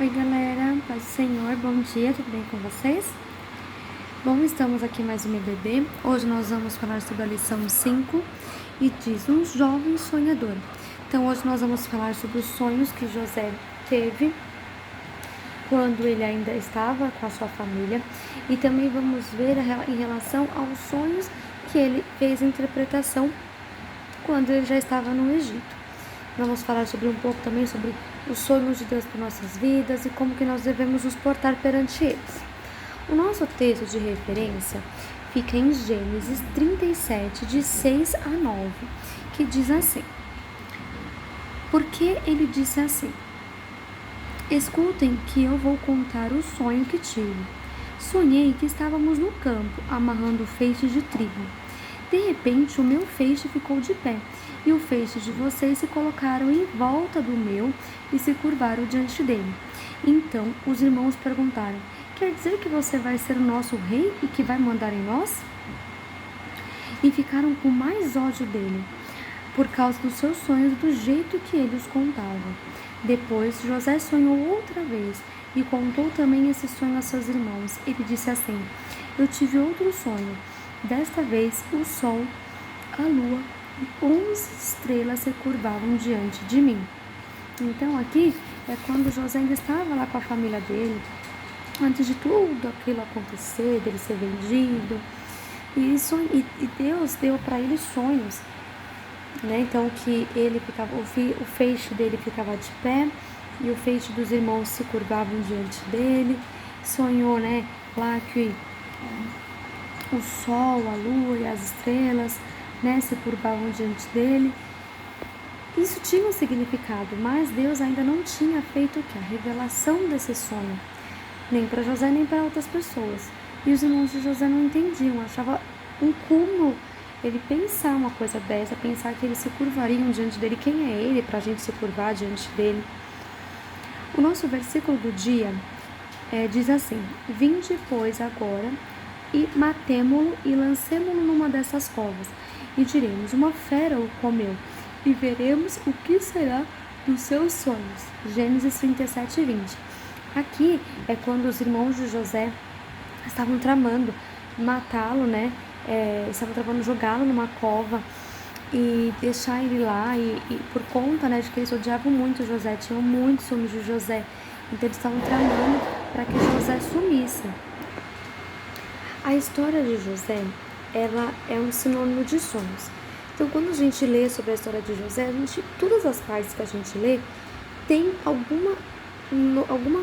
Oi galera, paz do Senhor, bom dia, tudo bem com vocês? Bom, estamos aqui mais um EBD. Hoje nós vamos falar sobre a lição 5 e diz um jovem sonhador. Então hoje nós vamos falar sobre os sonhos que José teve quando ele ainda estava com a sua família e também vamos ver em relação aos sonhos que ele fez a interpretação quando ele já estava no Egito. Vamos falar sobre um pouco também sobre os sonhos de Deus para nossas vidas e como que nós devemos nos portar perante eles. O nosso texto de referência fica em Gênesis 37, de 6 a 9, que diz assim: porque ele disse assim: escutem que eu vou contar o sonho que tive. Sonhei que estávamos no campo, amarrando feixes de trigo. De repente, o meu feixe ficou de pé, e o feixe de vocês se colocaram em volta do meu e se curvaram diante dele. Então, os irmãos perguntaram: quer dizer que você vai ser o nosso rei e que vai mandar em nós? E ficaram com mais ódio dele, por causa dos seus sonhos, do jeito que ele os contava. Depois, José sonhou outra vez e contou também esse sonho a seus irmãos. Ele disse assim: eu tive outro sonho. Desta vez, o sol, a lua e 11 estrelas se curvavam diante de mim. Então, aqui é quando José ainda estava lá com a família dele, antes de tudo aquilo acontecer, dele ser vendido. E Deus deu para ele sonhos, né? Então, que ele ficava, o feixe dele ficava de pé e o feixe dos irmãos se curvavam diante dele. Sonhou, né, lá que o sol, a lua e as estrelas, né, se curvavam diante dele. Isso tinha um significado, mas Deus ainda não tinha feito o que? A revelação desse sonho, nem para José, nem para outras pessoas. E os irmãos de José não entendiam, achavam um cúmulo ele pensar uma coisa dessa, pensar que eles se curvariam diante dele. Quem é ele para a gente se curvar diante dele? O nosso versículo do dia diz assim: vinde, pois, agora e matemo-lo e lancemo-lo numa dessas covas, e diremos: uma fera o comeu, e veremos o que será dos seus sonhos. Gênesis 37, 20. Aqui é quando os irmãos de José estavam tramando matá-lo, né? Estavam tramando jogá-lo numa cova e deixar ele lá, e por conta, né, de que eles odiavam muito José, tinham muitos ciúmes de José, então eles estavam tramando para que José sumisse. A história de José, ela é um sinônimo de sonhos. Então, quando a gente lê sobre a história de José, todas as partes que a gente lê tem alguma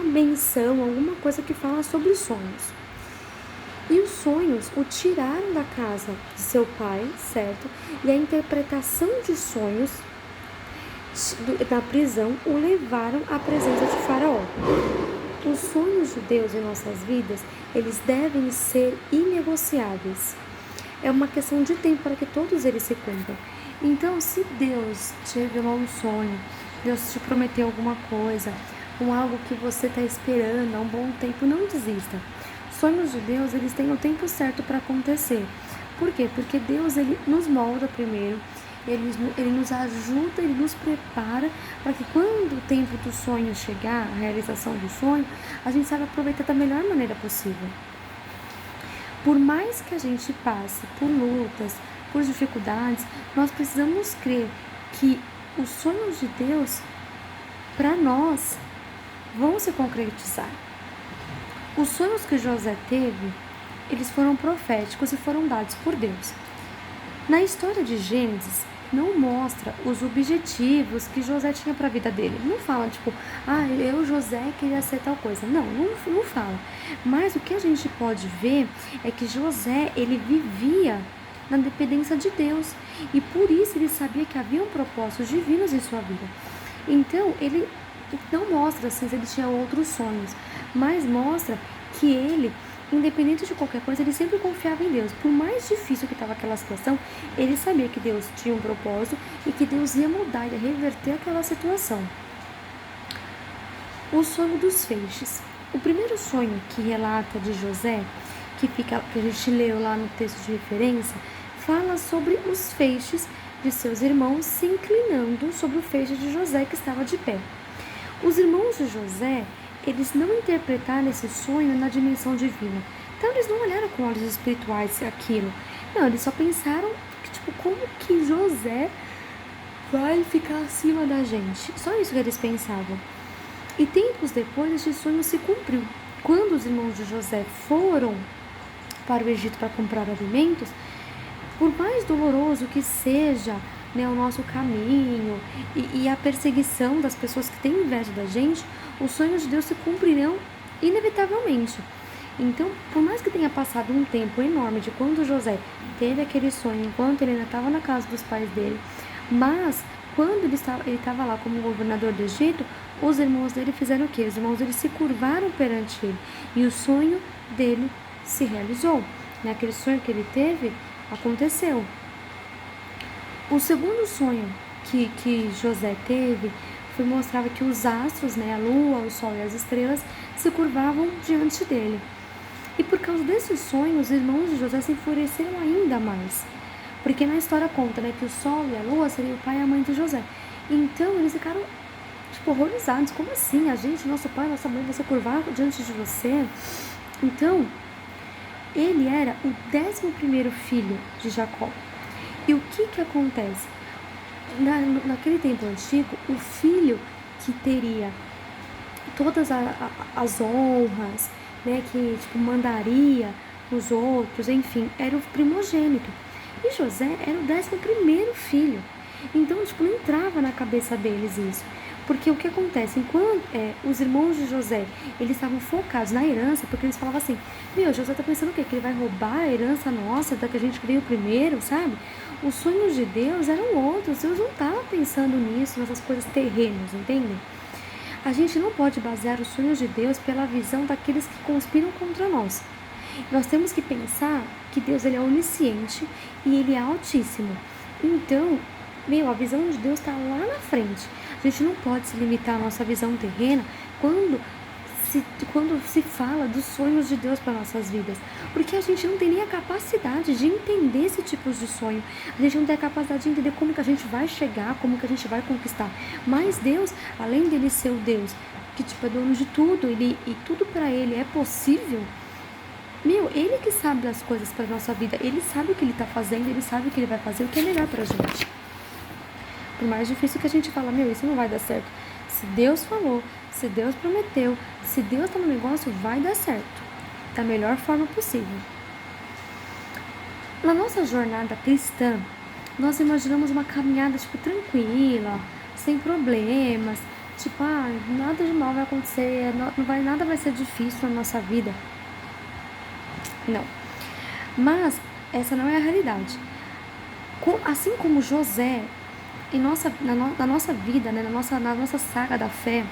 menção, alguma coisa que fala sobre sonhos. E os sonhos o tiraram da casa de seu pai, certo? E a interpretação de sonhos da prisão o levaram à presença de Faraó. Os sonhos de Deus em nossas vidas, eles devem ser inegociáveis. É uma questão de tempo para que todos eles se cumpram. Então, se Deus te revelou um sonho, Deus te prometeu alguma coisa, algo que você está esperando há um bom tempo, não desista. Sonhos de Deus, eles têm o tempo certo para acontecer. Por quê? Porque Deus, ele nos molda primeiro, ele nos ajuda, ele nos prepara para que quando o tempo do sonho chegar, a realização do sonho, a gente saiba aproveitar da melhor maneira possível. Por mais que a gente passe por lutas, por dificuldades, nós precisamos crer que os sonhos de Deus, para nós, vão se concretizar. Os sonhos que José teve, eles foram proféticos e foram dados por Deus. Na história de Gênesis, não mostra os objetivos que José tinha para a vida dele. Não fala, tipo, José, queria ser tal coisa. Não fala. Mas o que a gente pode ver é que José, ele vivia na dependência de Deus. E por isso ele sabia que haviam propósitos divinos em sua vida. Então, ele não mostra assim se ele tinha outros sonhos, mas mostra que ele, independente de qualquer coisa, ele sempre confiava em Deus. Por mais difícil que estava aquela situação, ele sabia que Deus tinha um propósito e que Deus ia mudar, ia reverter aquela situação. O sonho dos feixes. O primeiro sonho que relata de José, que a gente leu lá no texto de referência, fala sobre os feixes de seus irmãos se inclinando sobre o feixe de José, que estava de pé. Os irmãos de José, eles não interpretaram esse sonho na dimensão divina. Então eles não olharam com olhos espirituais aquilo. Não, eles só pensaram que, tipo, como que José vai ficar acima da gente? Só isso que eles pensavam. E tempos depois, esse sonho se cumpriu. Quando os irmãos de José foram para o Egito para comprar alimentos, por mais doloroso que seja, né, o nosso caminho e a perseguição das pessoas que têm inveja da gente, os sonhos de Deus se cumprirão inevitavelmente. Então, por mais que tenha passado um tempo enorme de quando José teve aquele sonho, enquanto ele ainda estava na casa dos pais dele, mas quando ele estava lá como governador do Egito, os irmãos dele fizeram o quê? Os irmãos dele se curvaram perante ele e o sonho dele se realizou. Né? Aquele sonho que ele teve aconteceu. O segundo sonho que José teve mostrava que os astros, né, a lua, o sol e as estrelas se curvavam diante dele. E por causa desse sonho, os irmãos de José se enfureceram ainda mais. Porque na história conta, né, que o sol e a lua seriam o pai e a mãe de José. Então eles ficaram, tipo, horrorizados. Como assim? A gente, nosso pai, nossa mãe vai se curvar diante de você? Então, ele era o 11º filho de Jacó. E o que acontece? Naquele tempo antigo, o filho que teria todas as honras, né, que tipo, mandaria os outros, enfim, era o primogênito. E José era o 11º filho. Então, tipo, não entrava na cabeça deles isso. Porque o que acontece? Enquanto os irmãos de José, eles estavam focados na herança, porque eles falavam assim, José tá pensando o quê? Que ele vai roubar a herança nossa, da que a gente veio primeiro, sabe? Os sonhos de Deus eram outros, Deus não estava pensando nisso, nessas coisas terrenas, entendem? A gente não pode basear os sonhos de Deus pela visão daqueles que conspiram contra nós. Nós temos que pensar que Deus ele é onisciente e ele é altíssimo. Então, a visão de Deus está lá na frente. A gente não pode se limitar à nossa visão terrena quando se fala dos sonhos de Deus para nossas vidas. Porque a gente não tem nem a capacidade de entender esse tipo de sonho. A gente não tem a capacidade de entender como que a gente vai chegar, como que a gente vai conquistar. Mas Deus, além dele ser o Deus que tipo, é dono de tudo, e tudo para ele é possível, ele que sabe das coisas para nossa vida. Ele sabe o que ele está fazendo, ele sabe o que ele vai fazer, o que é melhor para a gente. Por mais difícil que a gente fala, isso não vai dar certo. Se Deus falou, se Deus prometeu, se Deus está no negócio, vai dar certo. Da melhor forma possível. Na nossa jornada cristã, nós imaginamos uma caminhada, tranquila, sem problemas. Nada de mal vai acontecer, nada vai ser difícil na nossa vida. Não. Mas essa não é a realidade. Assim como José, na nossa vida, né, na nossa saga da fé,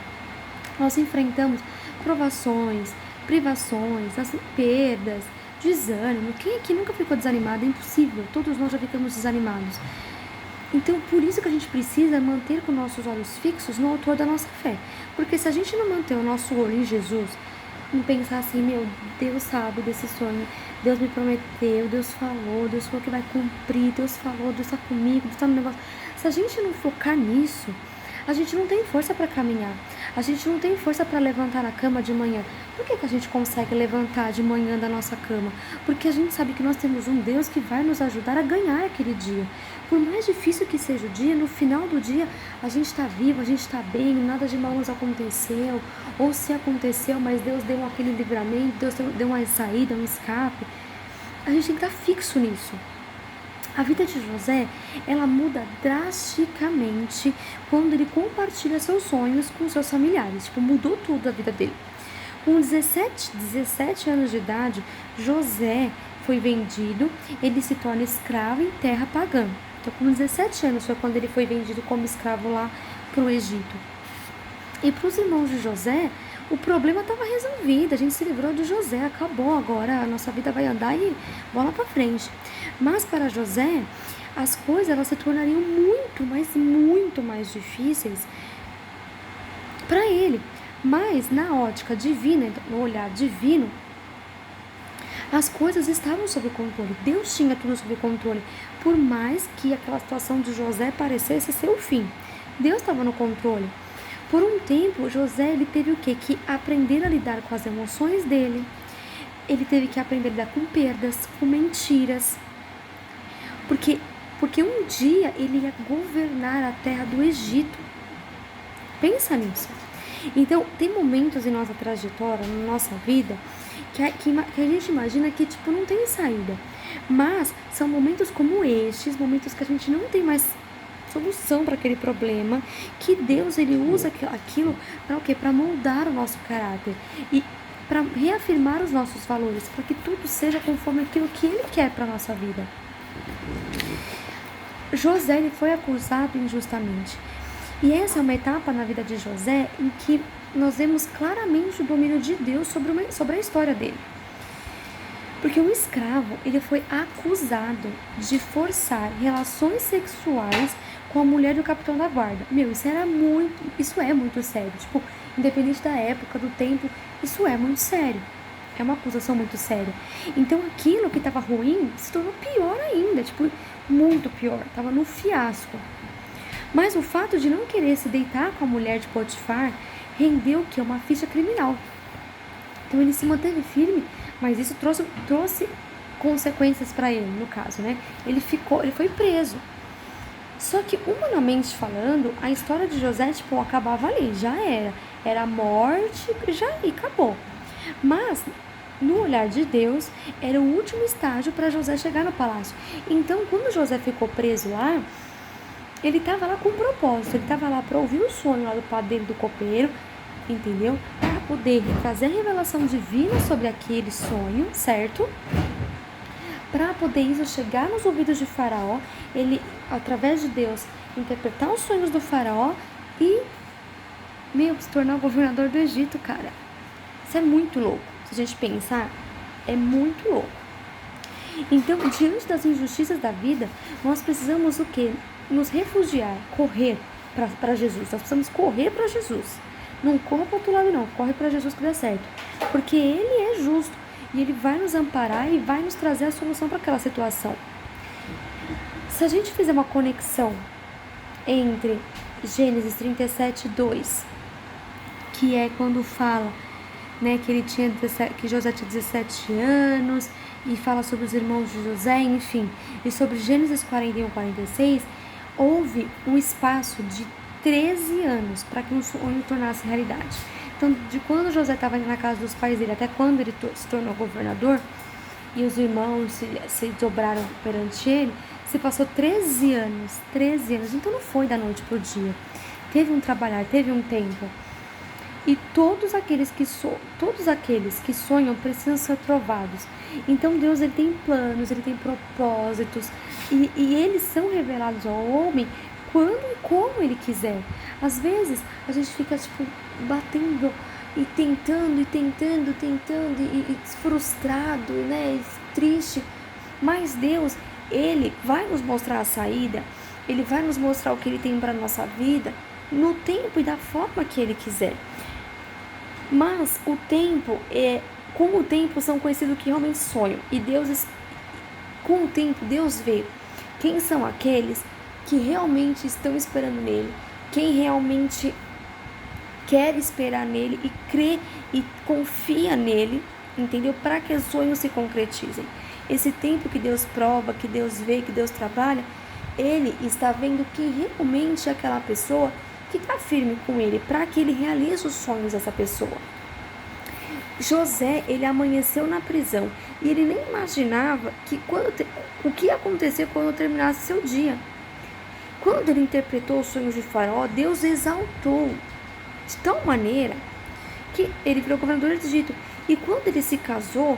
nós enfrentamos provações, privações, perdas, desânimo. Quem aqui nunca ficou desanimado? É impossível, todos nós já ficamos desanimados. Então, por isso que a gente precisa manter com nossos olhos fixos no autor da nossa fé. Porque se a gente não manter o nosso olho em Jesus, não pensar assim, Deus sabe desse sonho, Deus me prometeu, Deus falou que vai cumprir, Deus falou, Deus está comigo, Deus está no negócio. Se a gente não focar nisso, a gente não tem força para caminhar, a gente não tem força para levantar a cama de manhã. Por que a gente consegue levantar de manhã da nossa cama? Porque a gente sabe que nós temos um Deus que vai nos ajudar a ganhar aquele dia. Por mais difícil que seja o dia, no final do dia a gente está vivo, a gente está bem, nada de mal nos aconteceu, ou se aconteceu, mas Deus deu aquele livramento, Deus deu uma saída, um escape. A gente tem que estar fixo nisso. A vida de José, ela muda drasticamente quando ele compartilha seus sonhos com seus familiares. Mudou tudo a vida dele. Com 17 anos de idade, José foi vendido, ele se torna escravo em terra pagã. Então, com 17 anos foi quando ele foi vendido como escravo lá para o Egito. E para os irmãos de José, o problema estava resolvido, a gente se livrou de José, acabou agora, a nossa vida vai andar e bola para frente. Mas para José, as coisas elas se tornariam muito mais difíceis para ele. Mas na ótica divina, no olhar divino, as coisas estavam sob controle. Deus tinha tudo sob controle. Por mais que aquela situação de José parecesse ser o fim, Deus estava no controle. Por um tempo, José ele teve o quê? Que aprender a lidar com as emoções dele. Ele teve que aprender a lidar com perdas, com mentiras. Porque um dia ele ia governar a terra do Egito. Pensa nisso. Então, tem momentos em nossa trajetória, na nossa vida, que a gente imagina que, tipo, não tem saída. Mas são momentos como estes, momentos que a gente não tem mais solução para aquele problema, que Deus, ele usa aquilo para o quê? Para moldar o nosso caráter e para reafirmar os nossos valores, para que tudo seja conforme aquilo que Ele quer para a nossa vida. José, ele foi acusado injustamente. E essa é uma etapa na vida de José em que nós vemos claramente o domínio de Deus sobre a história dele. Porque um escravo, ele foi acusado de forçar relações sexuais com a mulher do capitão da guarda. Isso é muito sério. Tipo, independente da época, do tempo, isso é muito sério. É uma acusação muito séria. Então aquilo que estava ruim se tornou pior ainda, tipo, muito pior. Tava no fiasco. Mas o fato de não querer se deitar com a mulher de Potifar rendeu que uma ficha criminal. Então ele se manteve firme, mas isso trouxe consequências para ele, no caso, né? Ele foi preso. Só que, humanamente falando, a história de José, tipo, acabava ali, já era. Era a morte, e acabou. Mas, no olhar de Deus, era o último estágio para José chegar no palácio. Então, quando José ficou preso lá, ele estava lá com um propósito. Ele estava lá para ouvir o sonho lá do padeiro, do copeiro, entendeu? Para poder trazer a revelação divina sobre aquele sonho, certo? Para poder isso chegar nos ouvidos de Faraó, ele, através de Deus, interpretar os sonhos do Faraó e, se tornar governador do Egito, cara. Isso é muito louco. Se a gente pensar, é muito louco. Então, diante das injustiças da vida, nós precisamos o quê? Nos refugiar, correr para Jesus. Nós precisamos correr para Jesus. Não corra para outro lado, não. Corre para Jesus que dá certo. Porque Ele é justo. E Ele vai nos amparar e vai nos trazer a solução para aquela situação. Se a gente fizer uma conexão entre Gênesis 37, 2, que é quando fala, né, que José tinha 17 anos, e fala sobre os irmãos de José, enfim, e sobre Gênesis 41, 46, houve um espaço de 13 anos para que um sonho tornasse realidade. Então, de quando José estava na casa dos pais dele até quando ele se tornou governador, e os irmãos se dobraram perante ele, se passou 13 anos. Então não foi da noite para o dia. Teve um trabalhar, teve um tempo. E todos aqueles que sonham precisam ser provados. Então Deus, ele tem planos, ele tem propósitos, e eles são revelados ao homem quando e como ele quiser. Às vezes a gente fica tipo batendo e tentando e frustrado, né, e triste. Mas Deus, ele vai nos mostrar a saída. Ele vai nos mostrar o que ele tem para nossa vida no tempo e da forma que ele quiser. Mas com o tempo são conhecidos que realmente sonham. E com o tempo, Deus vê quem são aqueles que realmente estão esperando nele, quem realmente quer esperar nele e crê e confia nele, entendeu? Para que os sonhos se concretizem. Esse tempo que Deus prova, que Deus vê, que Deus trabalha, ele está vendo que realmente é aquela pessoa que está firme com ele, para que ele realize os sonhos dessa pessoa. José, ele amanheceu na prisão e ele nem imaginava o que ia acontecer quando terminasse seu dia. Quando ele interpretou os sonhos de Faraó, Deus exaltou de tal maneira que ele virou governador do Egito. E quando ele se casou,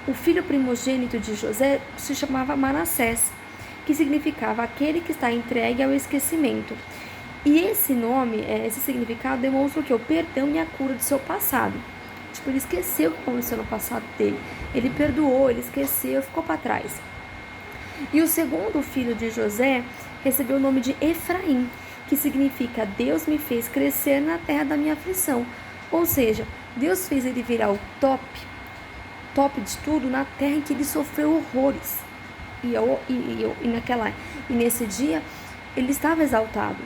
o filho primogênito de José se chamava Manassés, que significava aquele que está entregue ao esquecimento. E esse nome, esse significado demonstra o que? O perdão e a cura do seu passado. Tipo, ele esqueceu o que aconteceu no passado dele. Ele perdoou, ele esqueceu, ficou para trás. E o segundo filho de José recebeu o nome de Efraim, que significa Deus me fez crescer na terra da minha aflição. Ou seja, Deus fez ele virar o top de tudo na terra em que ele sofreu horrores. E nesse dia, ele estava exaltado.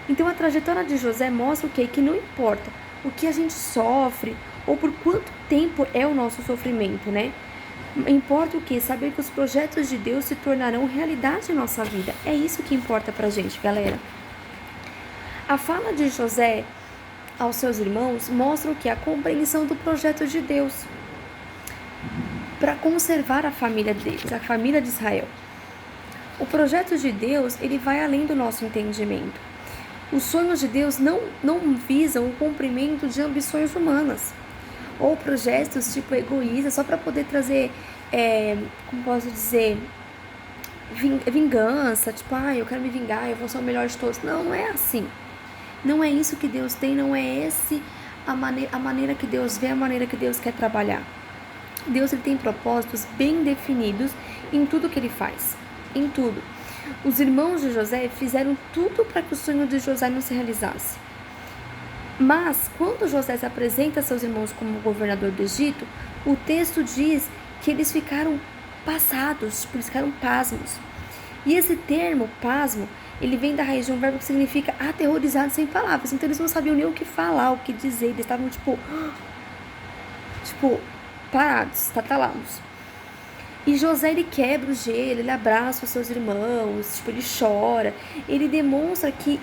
Então a trajetória de José mostra o quê? Que não importa o que a gente sofre ou por quanto tempo é o nosso sofrimento, né? Importa o quê? Saber que os projetos de Deus se tornarão realidade em nossa vida. É isso que importa pra gente, galera. A fala de José aos seus irmãos mostra o que? A compreensão do projeto de Deus para conservar a família deles, a família de Israel. O projeto de Deus, ele vai além do nosso entendimento. Os sonhos de Deus não visam o cumprimento de ambições humanas ou projetos tipo egoístas só para poder trazer, como posso dizer, vingança, tipo, eu quero me vingar, eu vou ser o melhor de todos. Não é assim. Não é isso que Deus tem, não é esse a maneira que Deus vê, a maneira que Deus quer trabalhar. Deus, ele tem propósitos bem definidos em tudo que ele faz, em tudo. Os irmãos de José fizeram tudo para que o sonho de José não se realizasse. Mas, quando José se apresenta a seus irmãos como governador do Egito, o texto diz que eles ficaram passados, eles ficaram pasmos. E esse termo, pasmo, ele vem da raiz de um verbo que significa aterrorizado sem palavras. Então eles não sabiam nem o que falar, o que dizer. Eles estavam tipo parados, tatalados. E José, ele quebra o gelo, ele abraça os seus irmãos, ele chora. Ele demonstra que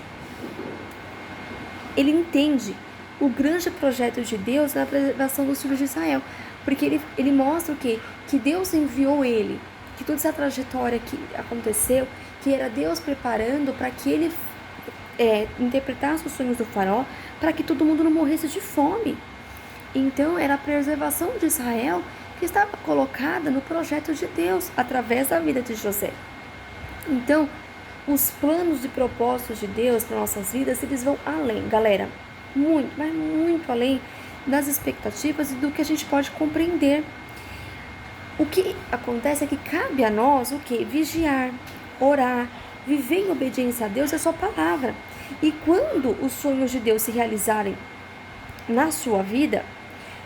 ele entende o grande projeto de Deus na preservação dos filhos de Israel. Porque ele mostra o quê? Que Deus enviou ele, que toda essa trajetória que aconteceu, que era Deus preparando para que ele interpretasse os sonhos do faraó, para que todo mundo não morresse de fome. Então, era a preservação de Israel que estava colocada no projeto de Deus, através da vida de José. Então, os planos e propósitos de Deus para nossas vidas, eles vão além, galera. Muito, mas muito além das expectativas e do que a gente pode compreender. O que acontece é que cabe a nós o quê? Vigiar, orar, viver em obediência a Deus é sua palavra. E quando os sonhos de Deus se realizarem na sua vida,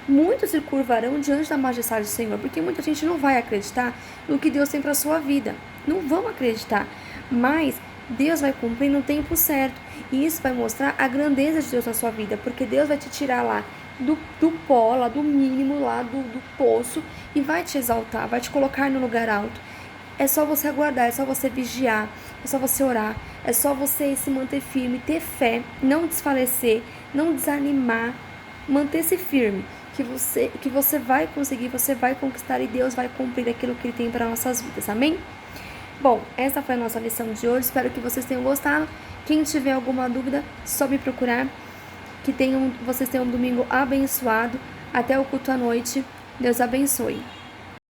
muitos se curvarão diante da majestade do Senhor, porque muita gente não vai acreditar no que Deus tem para a sua vida. Não vão acreditar, mas Deus vai cumprir no tempo certo. E isso vai mostrar a grandeza de Deus na sua vida, porque Deus vai te tirar lá do pó, lá do mínimo, lá do poço, e vai te exaltar, vai te colocar no lugar alto. É só você aguardar, é só você vigiar, é só você orar, é só você se manter firme, ter fé, não desfalecer, não desanimar, manter-se firme, que você vai conseguir, você vai conquistar e Deus vai cumprir aquilo que Ele tem para nossas vidas, amém? Bom, essa foi a nossa lição de hoje, espero que vocês tenham gostado. Quem tiver alguma dúvida, só me procurar. Que vocês tenham um domingo abençoado. Até o culto à noite. Deus abençoe.